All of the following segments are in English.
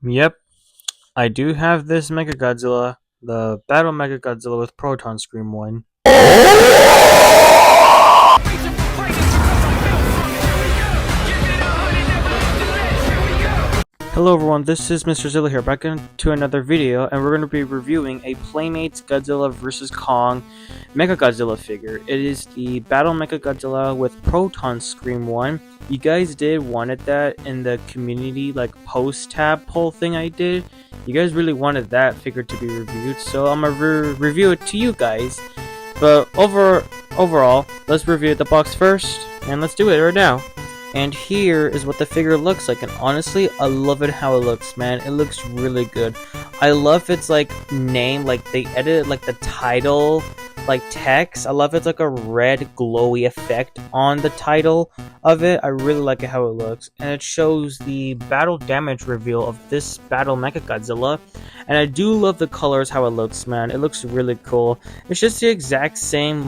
Yep, I do have this Mechagodzilla, the Battle Mechagodzilla with Proton Scream 1. Hello everyone, this is Mr. Zilla here, back into another video, and we're going to be reviewing a Playmates Godzilla vs. Kong Mechagodzilla figure. It is the Battle Mechagodzilla with Proton Scream 1. You guys did wanted that in the community, post tab poll thing I did. You guys really wanted that figure to be reviewed, so I'm going to review it to you guys. But overall, let's review the box first, and let's do it right now. And here is what the figure looks like, and honestly, I love it how it looks, man. It looks really good. I love its name, they edited the title text. I love it's a red glowy effect on the title of it. I really like it how it looks, and it shows the battle damage reveal of this Battle Mechagodzilla. And I do love the colors how it looks, man. It looks really cool. It's just the exact same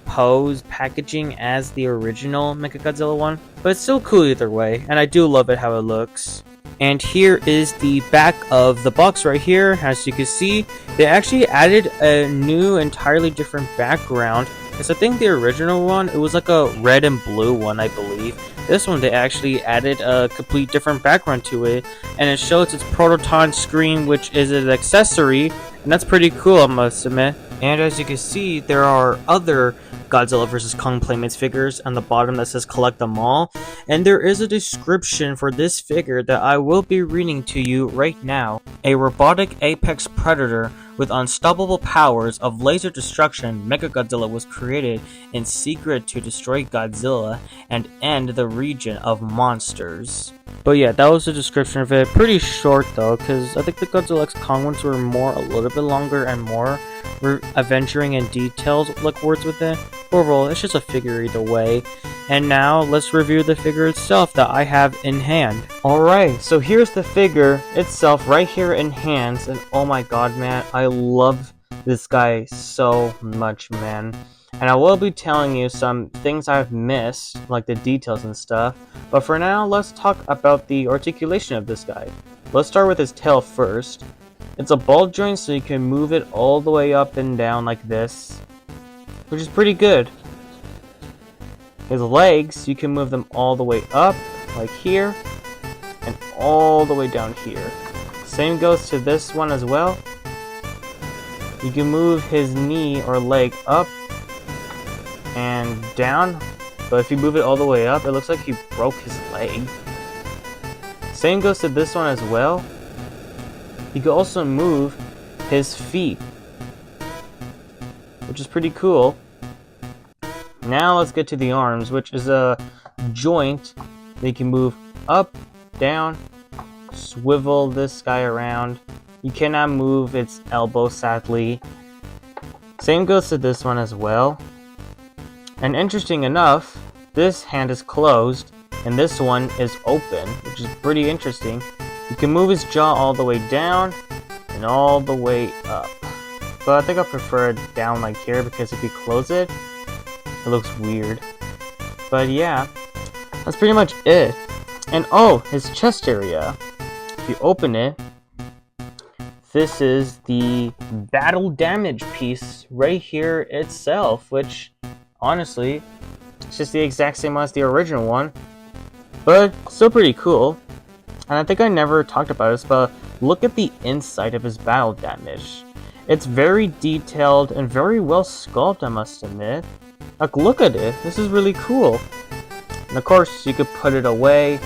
pose packaging as the original Mechagodzilla one, but it's still cool either way, and I do love it how it looks. And here is the back of the box right here. As you can see, they actually added a new entirely different background, because I think the original one, it was a red and blue one, I believe. This one, they actually added a complete different background to it, and it shows its Proton screen, which is an accessory, and that's pretty cool, I must admit. And as you can see, there are other Godzilla vs. Kong Playmates figures on the bottom that says collect them all, and there is a description for this figure that I will be reading to you right now. A robotic apex predator with unstoppable powers of laser destruction, Mechagodzilla was created in secret to destroy Godzilla and end the region of monsters. But yeah, that was the description of it. Pretty short though, because I think the Godzilla x Kong ones were a little bit longer and more adventuring in details words with it. Overall, it's just a figure either way. And now let's review the figure itself that I have in hand. Alright, so here's the figure itself right here in hands, and oh my god, man, I love this guy so much, man. And I will be telling you some things I've missed, like the details and stuff. But for now, let's talk about the articulation of this guy. Let's start with his tail first. It's a ball joint, so you can move it all the way up and down like this, which is pretty good. His legs, you can move them all the way up, like here, and all the way down here. Same goes to this one as well. You can move his knee or leg up and down, but if you move it all the way up, it looks like he broke his leg. Same goes to this one as well. You can also move his feet, which is pretty cool. Now let's get to the arms, which is a joint that you can move up, down, swivel this guy around. You cannot move its elbow, sadly. Same goes to this one as well. And interesting enough, this hand is closed and this one is open, which is pretty interesting. You can move his jaw all the way down and all the way up. But I think I prefer it down like here, because if you close it, it looks weird. But yeah, that's pretty much it. And oh, his chest area. If you open it, this is the battle damage piece right here itself, which honestly, it's just the exact same as the original one, but still pretty cool. And I think I never talked about this, but look at the inside of his battle damage. It's very detailed and very well sculpted, I must admit. Look at it. This is really cool. And of course, you could put it away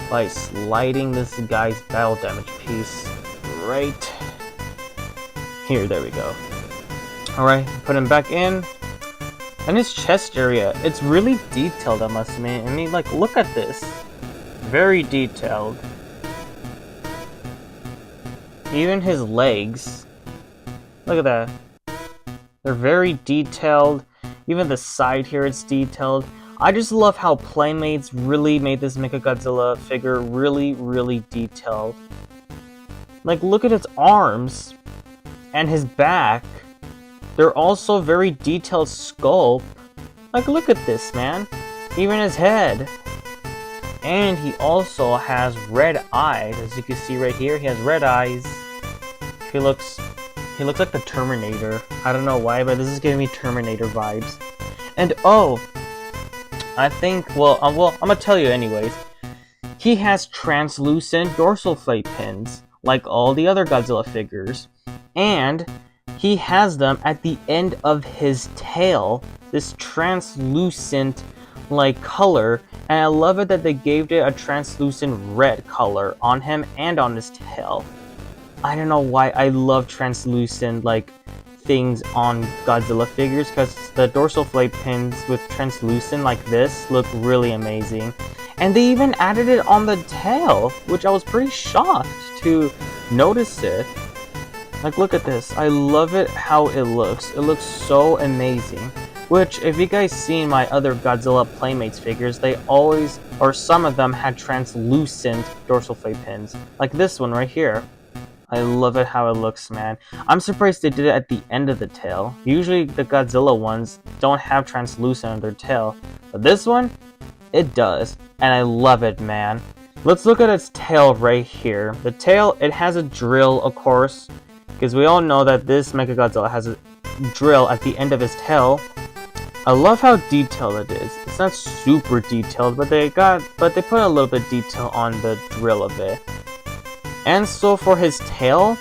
by sliding this guy's battle damage piece right here. There we go. Alright, put him back in. And his chest area, it's really detailed, I must admit. I mean, look at this. Very detailed. Even his legs, look at that. They're very detailed. Even the side here, it's detailed. I just love how Playmates really made this Mechagodzilla figure really, really detailed. Look at its arms and his back. They're also very detailed sculpt. Look at this, man. Even his head. And he also has red eyes. As you can see right here, he has red eyes. He looks like the Terminator. I don't know why, but this is giving me Terminator vibes. And oh, I think, I'm gonna tell you anyways. He has translucent dorsal plate pins, like all the other Godzilla figures. And he has them at the end of his tail, this translucent like color, and I love it that they gave it a translucent red color on him and on his tail. I don't know why I love translucent like things on Godzilla figures, because the dorsal plate pins with translucent like this look really amazing. And they even added it on the tail, which I was pretty shocked to notice it. Like, look at this. I love it how it looks. It looks so amazing. Which, if you guys seen my other Godzilla Playmates figures, they always, or some of them, had translucent dorsal plate pins. Like this one right here. I love it how it looks, man. I'm surprised they did it at the end of the tail. Usually the Godzilla ones don't have translucent on their tail. But this one, it does. And I love it, man. Let's look at its tail right here. The tail, it has a drill, of course. Because we all know that this Mechagodzilla has a drill at the end of his tail. I love how detailed it is. It's not super detailed, but they put a little bit of detail on the drill of it. And so for his tail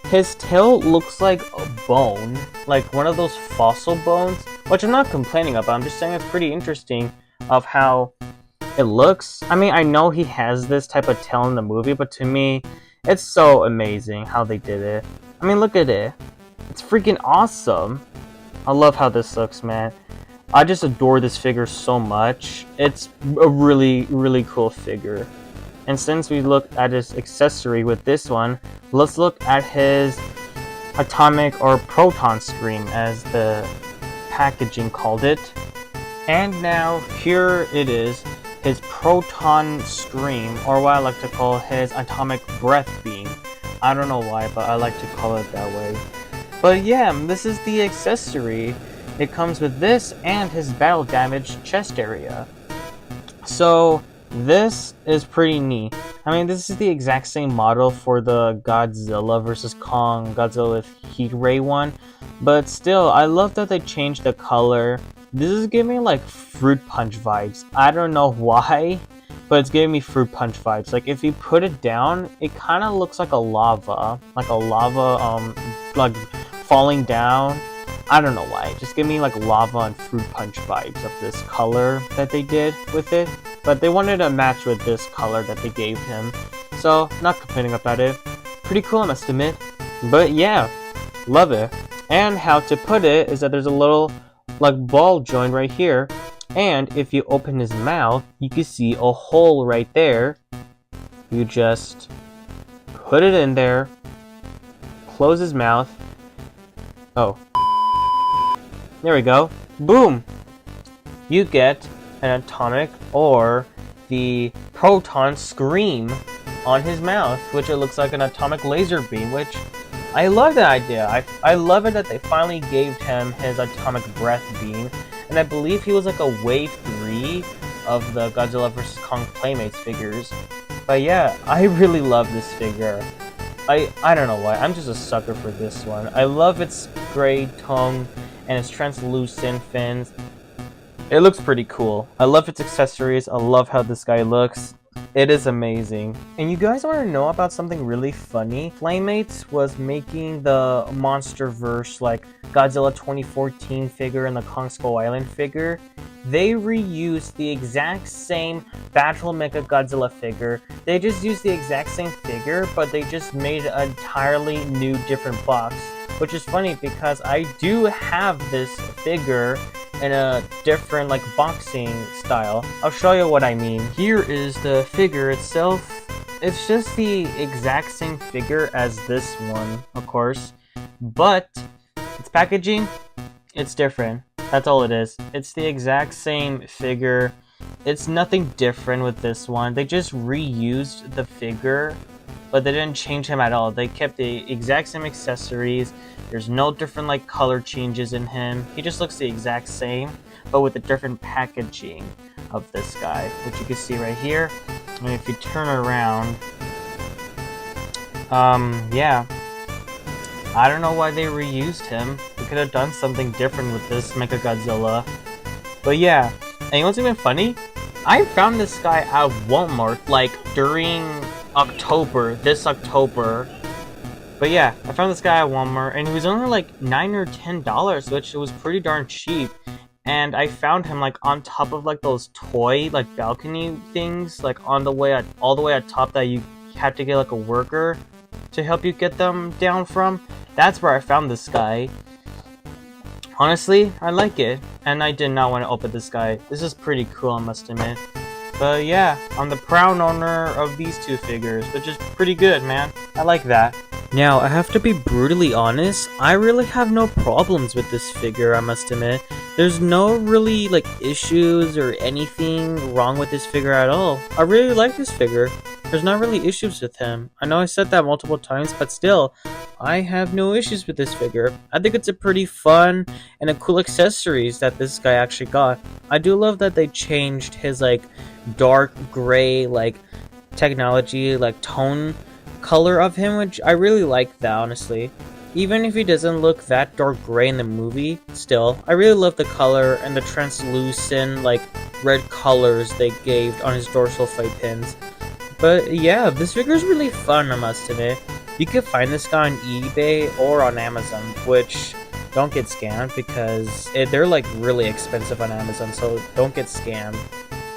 looks like a bone, like one of those fossil bones, which I'm not complaining about. I'm just saying it's pretty interesting of how it looks. I mean, I know he has this type of tail in the movie, but to me, it's so amazing how they did it. I mean, look at it. It's freaking awesome. I love how this looks, man. I just adore this figure so much. It's a really, really cool figure. And since we looked at his accessory with this one, let's look at his atomic or proton scream, as the packaging called it. And now here it is, his proton scream, or what I like to call his atomic breath beam. I don't know why, but I like to call it that way. But yeah, this is the accessory. It comes with this and his battle damage chest area. So this is pretty neat. I mean, this is the exact same model for the Godzilla vs. Kong, Godzilla with Heat Ray one. But still, I love that they changed the color. This is giving me like Fruit Punch vibes. I don't know why, but it's giving me Fruit Punch vibes. Like, if you put it down, it kind of looks like a lava, like falling down. I don't know why. Just give me like lava and Fruit Punch vibes of this color that they did with it. But they wanted to match with this color that they gave him. So, not complaining about it. Pretty cool, I must admit. But yeah, love it. And how to put it is that there's a little like ball joint right here. And if you open his mouth, you can see a hole right there. You just put it in there. Close his mouth. Oh. There we go. Boom! You get an atomic or the proton scream on his mouth, which it looks like an atomic laser beam, which I love that idea. I love it that they finally gave him his atomic breath beam, and I believe he was like a wave 3 of the Godzilla vs. Kong Playmates figures. But yeah, I really love this figure. I don't know why, I'm just a sucker for this one. I love its gray tongue and its translucent fins. It looks pretty cool. I love its accessories. I love how this guy looks. It is amazing. And you guys want to know about something really funny? Playmates was making the MonsterVerse, like Godzilla 2014 figure and the Kong Skull Island figure. They reused the exact same Battle Mechagodzilla figure. They just used the exact same figure, but they just made an entirely new, different box. Which is funny because I do have this figure in a different like boxing style. I'll show you what I mean. Here is the figure itself. It's just the exact same figure as this one, of course, but its packaging, it's different. That's all it is. It's the exact same figure. It's nothing different with this one. They just reused the figure but they didn't change him at all. They kept the exact same accessories. There's no different like color changes in him. He just looks the exact same, but with a different packaging of this guy, which you can see right here. And if you turn around, yeah, I don't know why they reused him. They could have done something different with this Mechagodzilla. But yeah, and you know what's even funny? I found this guy at Walmart like during October, this October. But yeah, I found this guy at Walmart, and he was only like $9 or $10, which was pretty darn cheap. And I found him like on top of like those toy like balcony things, like on the way all the way at top that you had to get like a worker to help you get them down from. That's where I found this guy. Honestly, I like it, and I did not want to open this guy. This is pretty cool, I must admit. But yeah, I'm the proud owner of these two figures, which is pretty good, man. I like that. Now, I have to be brutally honest, I really have no problems with this figure, I must admit. There's no really, like, issues or anything wrong with this figure at all. I really like this figure. There's not really issues with him. I know I said that multiple times, but still, I have no issues with this figure. I think it's a pretty fun and a cool accessories that this guy actually got. I do love that they changed his, like, dark gray, like, technology, like, tone color of him, which I really like that, honestly. Even if he doesn't look that dark gray in the movie, still, I really love the color and the translucent, like, red colors they gave on his dorsal fight pins. But yeah, this figure is really fun, I must admit. You can find this guy on eBay or on Amazon, which don't get scammed because they're like really expensive on Amazon, so don't get scammed.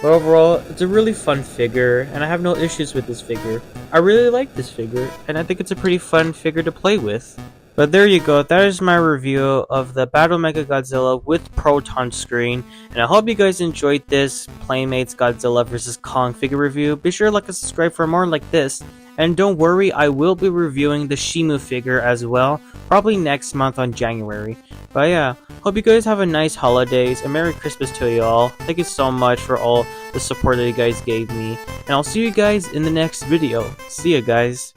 But overall, it's a really fun figure, and I have no issues with this figure. I really like this figure, and I think it's a pretty fun figure to play with. But there you go, that is my review of the Battle Mechagodzilla with Proton screen, and I hope you guys enjoyed this Playmates Godzilla vs. Kong figure review. Be sure to like and subscribe for more like this, and don't worry, I will be reviewing the Shimu figure as well, probably next month on January. But yeah, hope you guys have a nice holidays, and Merry Christmas to you all. Thank you so much for all the support that you guys gave me, and I'll see you guys in the next video. See ya, guys.